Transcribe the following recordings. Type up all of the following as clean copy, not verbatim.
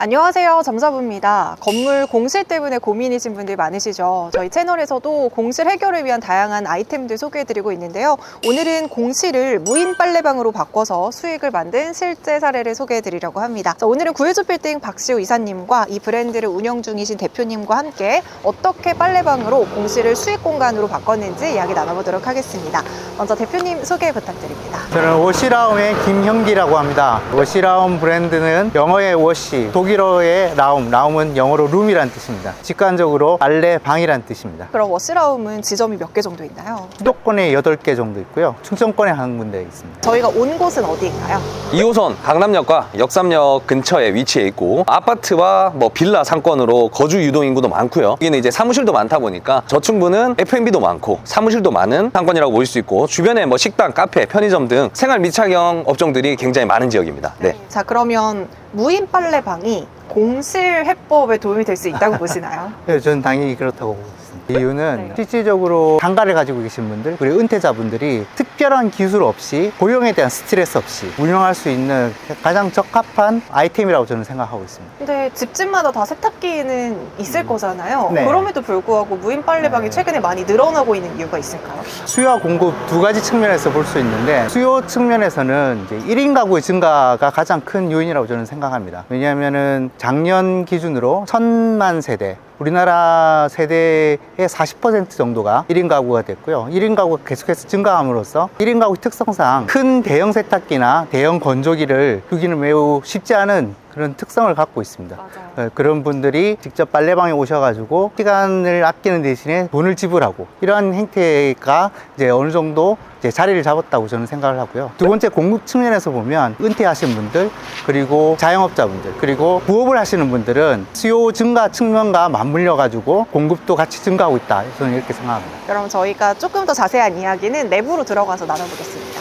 안녕하세요, 점사부입니다. 건물 공실 때문에 고민이신 분들 많으시죠? 저희 채널에서도 공실 해결을 위한 다양한 아이템들 소개해드리고 있는데요. 오늘은 공실을 무인 빨래방으로 바꿔서 수익을 만든 실제 사례를 소개해드리려고 합니다. 오늘은 구해주빌딩 박시우 이사님과 이 브랜드를 운영 중이신 대표님과 함께 어떻게 빨래방으로 공실을 수익 공간으로 바꿨는지 이야기 나눠보도록 하겠습니다. 먼저 대표님 소개 부탁드립니다. 저는 워시라움의 김형기라고 합니다. 워시라움 브랜드는 영어의 워시, 독일어의 라움은 영어로 룸이란 뜻입니다. 직관적으로 빨래 방이란 뜻입니다. 그럼 워시라움은 지점이 몇 개 정도 있나요? 수도권에 8개 정도 있고요. 충청권에 한 군데 있습니다. 저희가 온 곳은 어디인가요? 2호선 강남역과 역삼역 근처에 위치해 있고 아파트와 빌라 상권으로 거주 유동 인구도 많고요. 여기는 이제 사무실도 많다 보니까 저층부는 F&B도 많고 사무실도 많은 상권이라고 볼 수 있고 주변에 식당, 카페, 편의점 등 생활 밀착형 업종들이 굉장히 많은 지역입니다. 네. 자, 그러면 무인 빨래방이 공실 해법에 도움이 될 수 있다고 보시나요? 네, 저는 당연히 그렇다고 보고 있습니다. 이유는 네. 실질적으로 상가를 가지고 계신 분들 그리고 은퇴자분들이 특별한 기술 없이 고용에 대한 스트레스 없이 운영할 수 있는 가장 적합한 아이템이라고 저는 생각하고 있습니다. 근데 집집마다 다 세탁기는 있을 거잖아요. 네. 그럼에도 불구하고 무인 빨래방이 네. 최근에 많이 늘어나고 있는 이유가 있을까요? 수요와 공급 두 가지 측면에서 볼 수 있는데 수요 측면에서는 이제 1인 가구의 증가가 가장 큰 요인이라고 저는 생각합니다. 왜냐하면은 작년 기준으로 1000만 세대 우리나라 세대의 40% 정도가 1인 가구가 됐고요. 1인 가구가 계속해서 증가함으로써 1인 가구 특성상 큰 대형 세탁기나 대형 건조기를 두기는 매우 쉽지 않은 그런 특성을 갖고 있습니다. 맞아요. 그런 분들이 직접 빨래방에 오셔가지고 시간을 아끼는 대신에 돈을 지불하고 이러한 행태가 이제 어느 정도 이제 자리를 잡았다고 저는 생각을 하고요. 두 번째 공급 측면에서 보면 은퇴하신 분들 그리고 자영업자분들 그리고 부업을 하시는 분들은 수요 증가 측면과 맞물려 가지고 공급도 같이 증가하고 있다. 저는 이렇게 생각합니다. 그럼 저희가 조금 더 자세한 이야기는 내부로 들어가서 나눠보겠습니다.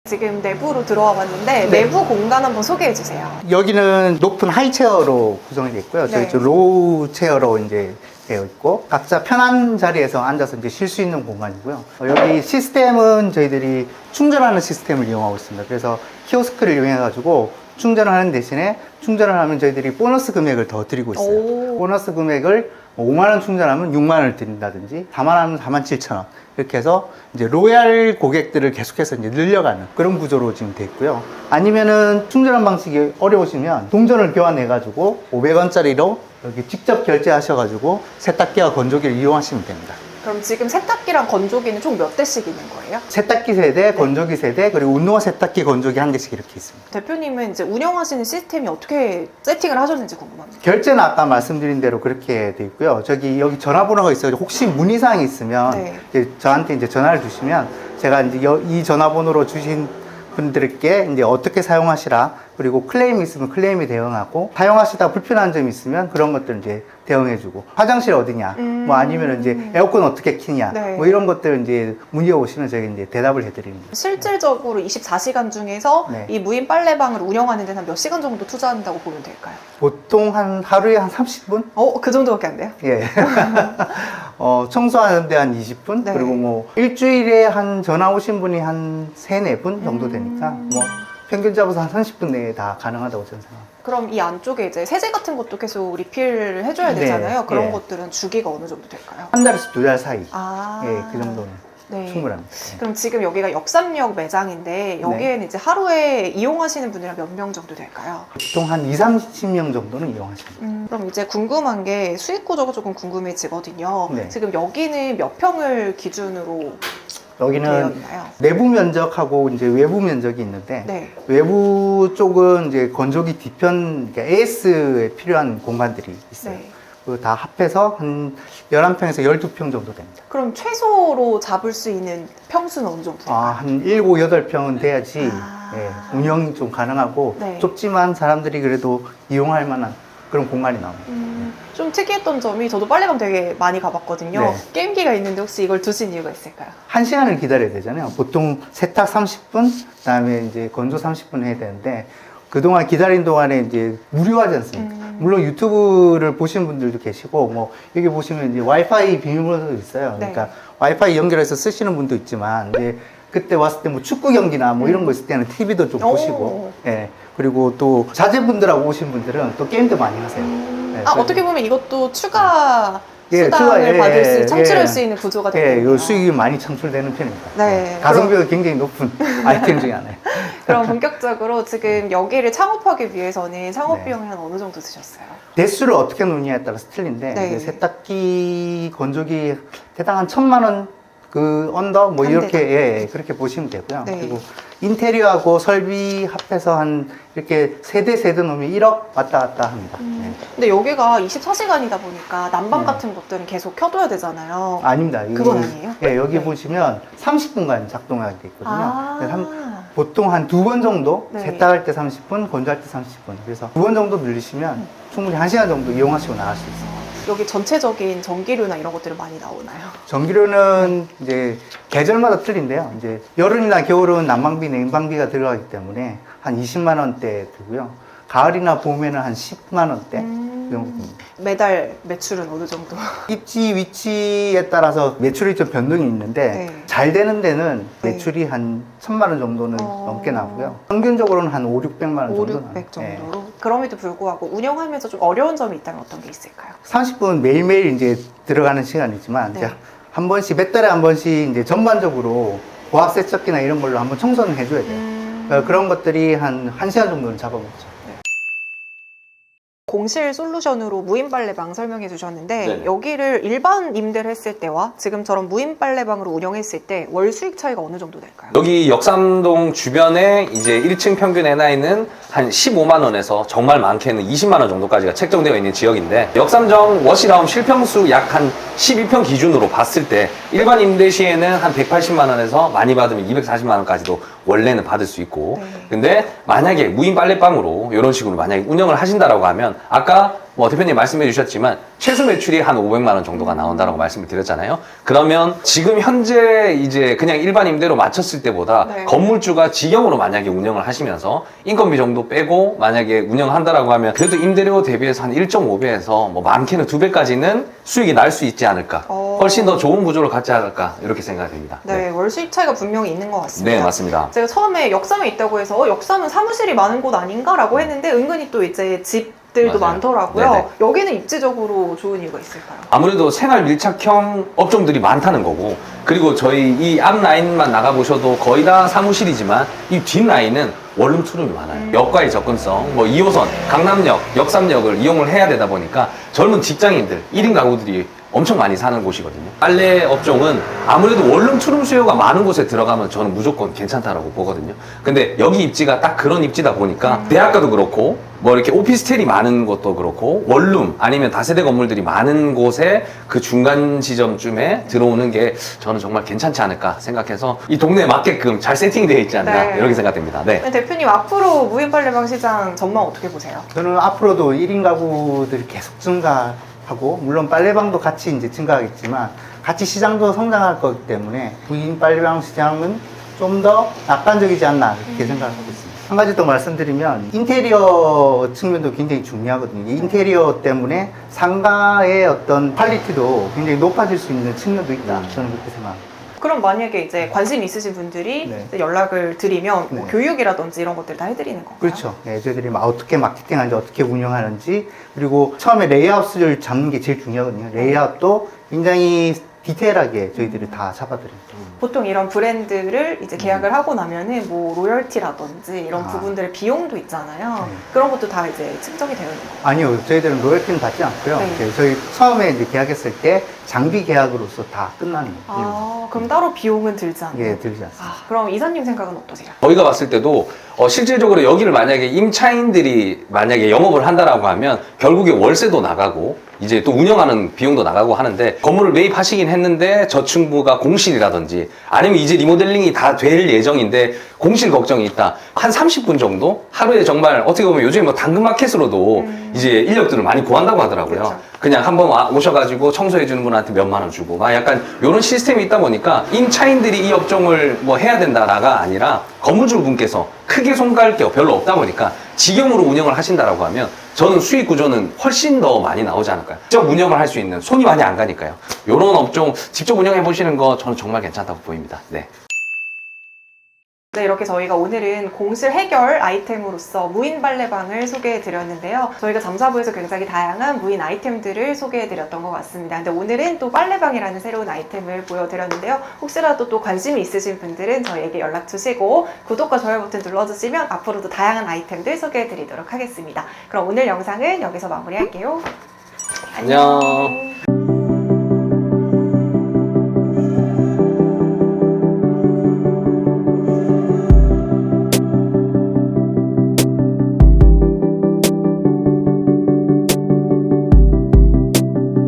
지금 내부로 들어와 봤는데 네. 내부 공간 한번 소개해 주세요. 여기는 높은 하이체어로 구성이 되어 있고요. 네. 저희 로우 체어로 이제 되어 있고 각자 편한 자리에서 앉아서 이제 쉴 수 있는 공간이고요. 여기 시스템은 저희들이 충전하는 시스템을 이용하고 있습니다. 그래서 키오스크를 이용해 가지고 충전을 하는 대신에 충전을 하면 저희들이 보너스 금액을 더 드리고 있어요. 오. 보너스 금액을 5만 원 충전하면 6만 원을 드린다든지 4만 원 하면 4만 7천 원 이렇게 해서 이제 로얄 고객들을 계속해서 이제 늘려가는 그런 구조로 지금 돼 있고요. 아니면은 충전하는 방식이 어려우시면 동전을 교환해 가지고 500원짜리로 여기 직접 결제하셔가지고 세탁기와 건조기를 이용하시면 됩니다. 그럼 지금 세탁기랑 건조기는 총 몇 대씩 있는 거예요? 세탁기 세대, 건조기 세대, 그리고 운동화 세탁기, 건조기 한 개씩 이렇게 있습니다. 대표님은 이제 운영하시는 시스템이 어떻게 세팅을 하셨는지 궁금합니다. 결제는 아까 말씀드린 대로 그렇게 돼 있고요. 여기 전화번호가 있어요. 혹시 문의사항이 있으면 네. 이제 저한테 이제 전화를 주시면 제가 이제 이 전화번호로 주신 분들께 이제 어떻게 사용하시라 그리고 클레임이 있으면 클레임에 대응하고 사용하시다 불편한 점이 있으면 그런 것들 이제 대응해주고 화장실 어디냐 뭐 아니면 이제 에어컨 어떻게 키냐 네. 뭐 이런 것들 이제 문의 오시면 저희 이제 대답을 해드립니다. 실질적으로 24시간 중에서 네. 이 무인 빨래방을 운영하는 데는 한 몇 시간 정도 투자한다고 보면 될까요? 보통 하루에 한 30분? 그 정도밖에 안 돼요? 예. 청소하는데 한 20분? 네. 그리고 뭐 일주일에 한 전화 오신 분이 한 3, 4분 정도 되니까 뭐 평균 잡아서 한 30분 내에 다 가능하다고 저는 생각합니다. 그럼 이 안쪽에 이제 세제 같은 것도 계속 리필을 해줘야 네. 되잖아요. 그런 예. 것들은 주기가 어느 정도 될까요? 한 달에서 2달 사이. 아. 예, 그 정도는 네. 충분합니다. 그럼 지금 여기가 역삼역 매장인데 여기에는 이제 하루에 이용하시는 분이 몇 명 정도 될까요? 보통 한 2, 30명 정도는 이용하십니다. 그럼 이제 궁금한 게 수익 구조가 조금 궁금해지거든요. 네. 지금 여기는 몇 평을 기준으로 되어 여기는 있나요? 내부 면적하고 이제 외부 면적이 있는데 네. 외부 쪽은 이제 건조기 뒤편 그러니까 AS에 필요한 공간들이 있어요. 네. 그거 다 합해서 한 11평에서 12평 정도 됩니다. 그럼 최소로 잡을 수 있는 평수는 어느 정도 될까요? 한 7, 8평은 돼야지 아. 예, 운영이 좀 가능하고 네. 좁지만 사람들이 그래도 이용할 만한 그런 공간이 나옵니다. 좀 특이했던 점이 저도 빨래방 되게 많이 가봤거든요. 네. 게임기가 있는데 혹시 이걸 두신 이유가 있을까요? 1시간을 기다려야 되잖아요. 보통 세탁 30분, 그다음에 이제 건조 30분 해야 되는데 그동안 기다린 동안에 이제 무료하지 않습니까? 물론 유튜브를 보시는 분들도 계시고 뭐 여기 보시면 이제 와이파이 비밀번호도 있어요. 네. 그러니까 와이파이 연결해서 쓰시는 분도 있지만 이제 그때 왔을 때 뭐 축구 경기나 뭐 이런 거 있을 때는 TV도 좀 오. 보시고 예. 그리고 또 자제분들하고 오신 분들은 또 게임도 많이 하세요. 네, 아, 그래서- 어떻게 보면 이것도 추가 예, 수당을 추가, 받을 수, 예, 창출할 예. 수 있는 구조가 예, 되겠네요. 이 수익이 많이 창출되는 편입니다. 네, 가성비가 굉장히 높은 아이템 중에 하나예요. 그럼 본격적으로 지금 여기를 창업하기 위해서는 창업 네. 비용이 한 어느 정도 드셨어요? 대수를 어떻게 놓느냐에 따라서 틀린데 네. 이제 세탁기 건조기 대당 한 1,000만 원 그 언더 뭐 한 이렇게 대당. 예, 그렇게 보시면 되고요. 네. 그리고 인테리어하고 설비 합해서 한 이렇게 세대 놓으면 1억 왔다 갔다 합니다. 네. 근데 여기가 24시간이다 보니까 난방 네. 같은 것들은 계속 켜둬야 되잖아요. 아닙니다. 그건 아니에요? 예, 여기 네. 보시면 30분간 작동하게 돼 있거든요. 아. 그래서 보통 한 2번 정도 네. 세탁할 때 30분, 건조할 때 30분. 그래서 2번 정도 늘리시면 충분히 1시간 정도 이용하시고 나갈 수 있어요. 여기 전체적인 전기료나 이런 것들은 많이 나오나요? 전기료는 이제 계절마다 틀린데요. 이제 여름이나 겨울은 난방비, 냉방비가 들어가기 때문에 한 20만 원대 들고요. 가을이나 봄에는 한 10만 원대 그 정도 됩니다. 매달 매출은 어느 정도? 입지 위치에 따라서 매출이 좀 변동이 있는데 네. 잘 되는 데는 네. 매출이 한 1,000만 원 정도는 어. 넘게 나오고요. 평균적으로는 한 5, 600만 원 5, 정도 600 나와요. 정도로? 그럼에도 불구하고 운영하면서 좀 어려운 점이 있다면 어떤 게 있을까요? 30분 매일매일 이제 들어가는 시간이지만 네. 이제 한 번씩 몇 달에 한 번씩 이제 전반적으로 고압 세척기나 이런 걸로 한번 청소는 해줘야 돼요. 그런 것들이 한 1시간 정도는 잡아먹죠. 공실 솔루션으로 무인 빨래방 설명해 주셨는데 네네. 여기를 일반 임대를 했을 때와 지금처럼 무인 빨래방으로 운영했을 때 월 수익 차이가 어느 정도 될까요? 여기 역삼동 주변에 이제 1층 평균 NI는 한 15만 원에서 정말 많게는 20만 원 정도까지가 책정되어 있는 지역인데 역삼정 워시라움 실평수 약 한 12평 기준으로 봤을 때 일반 임대 시에는 한 180만 원에서 많이 받으면 240만 원까지도 원래는 받을 수 있고 네. 근데 만약에 무인 빨래방으로 이런 식으로 만약에 운영을 하신다라고 하면 아까 뭐 대표님 말씀해 주셨지만 최소 매출이 한 500만 원 정도가 나온다라고 말씀을 드렸잖아요. 그러면 지금 현재 이제 그냥 일반 임대로 맞췄을 때보다 네. 건물주가 직영으로 만약에 운영을 하시면서 인건비 정도 빼고 만약에 운영한다라고 하면 그래도 임대료 대비해서 한 1.5배에서 뭐 많게는 2배까지는 수익이 날 수 있지 않을까. 훨씬 더 좋은 구조를 갖지 않을까 이렇게 생각이 됩니다. 네, 월 수익 차이가 분명히 있는 것 같습니다. 네, 맞습니다. 제가 처음에 역삼에 있다고 해서 역삼은 사무실이 많은 곳 아닌가라고 했는데 은근히 또 이제 집들도 맞아요. 많더라고요. 네네. 여기는 입지적으로 좋은 이유가 있을까요? 아무래도 생활 밀착형 업종들이 많다는 거고 그리고 저희 이 앞 라인만 나가보셔도 거의 다 사무실이지만 이 뒷 라인은 원룸 투룸이 많아요. 역과의 접근성, 뭐 2호선, 강남역, 역삼역을 이용을 해야 되다 보니까 젊은 직장인들, 1인 가구들이 엄청 많이 사는 곳이거든요. 빨래 업종은 아무래도 원룸 투룸 수요가 많은 곳에 들어가면 저는 무조건 괜찮다라고 보거든요. 근데 여기 입지가 딱 그런 입지다 보니까 대학가도 그렇고 뭐 이렇게 오피스텔이 많은 것도 그렇고 원룸 아니면 다세대 건물들이 많은 곳에 그 중간 지점쯤에 들어오는 게 저는 정말 괜찮지 않을까 생각해서 이 동네에 맞게끔 잘 세팅되어 있지 않나 네. 이렇게 생각됩니다. 네. 네, 대표님 앞으로 무인 빨래방 시장 전망 어떻게 보세요? 저는 앞으로도 1인 가구들이 계속 증가하고 물론 빨래방도 같이 이제 증가하겠지만 같이 시장도 성장할 거기 때문에 무인 빨래방 시장은 좀 더 낙관적이지 않나 이렇게 생각하고 있습니다. 한 가지 더 말씀드리면 인테리어 측면도 굉장히 중요하거든요. 이 인테리어 때문에 상가의 어떤 퀄리티도 굉장히 높아질 수 있는 측면도 있다. 저는 그렇게 생각합니다. 그럼 만약에 이제 관심 있으신 분들이 네. 이제 연락을 드리면 뭐 네. 교육이라든지 이런 것들 다 해드리는 건가요? 그렇죠. 네, 저희들이 어떻게 마케팅하는지 어떻게 운영하는지 그리고 처음에 레이아웃을 잡는 게 제일 중요하거든요. 레이아웃도 굉장히 디테일하게 저희들이 다 잡아드립니다. 보통 이런 브랜드를 이제 계약을 하고 나면은 뭐 로열티라든지 이런 아. 부분들의 비용도 있잖아요. 네. 그런 것도 다 이제 측정이 되어 있는 거예요. 아니요, 저희들은 로열티는 받지 않고요. 네. 이제 저희 처음에 이제 계약했을 때 장비 계약으로서 다 끝나는 거예요. 아, 그럼 따로 비용은 들지 않아요? 예, 들지 않습니다. 아, 그럼 이사님 생각은 어떠세요? 저희가 봤을 때도 실질적으로 여기를 만약에 임차인들이 만약에 영업을 한다라고 하면 결국에 월세도 나가고 이제 또 운영하는 비용도 나가고 하는데 건물을 매입하시긴 했는데 저층부가 공실이라든지 아니면 이제 리모델링이 다 될 예정인데 공실 걱정이 있다. 한 30분 정도? 하루에 정말 어떻게 보면 요즘에 뭐 당근마켓으로도 이제 인력들을 많이 구한다고 하더라고요. 그렇죠. 그냥 한번 오셔가지고 청소해주는 분한테 몇만 원 주고 막 약간 이런 시스템이 있다 보니까 임차인들이 이 업종을 뭐 해야 된다가 아니라 건물주분께서 크게 손갈 게 별로 없다 보니까 직영으로 운영을 하신다라고 하면 저는 수익 구조는 훨씬 더 많이 나오지 않을까요? 직접 운영을 할 수 있는 손이 많이 안 가니까요. 이런 업종 직접 운영해 보시는 거 저는 정말 괜찮다고 보입니다. 네. 네, 이렇게 저희가 오늘은 공실 해결 아이템으로서 무인 빨래방을 소개해 드렸는데요. 저희가 잠사부에서 굉장히 다양한 무인 아이템들을 소개해 드렸던 것 같습니다. 근데 오늘은 또 빨래방이라는 새로운 아이템을 보여드렸는데요. 혹시라도 또 관심이 있으신 분들은 저희에게 연락 주시고 구독과 좋아요 버튼 눌러주시면 앞으로도 다양한 아이템들 소개해 드리도록 하겠습니다. 그럼 오늘 영상은 여기서 마무리할게요. 안녕.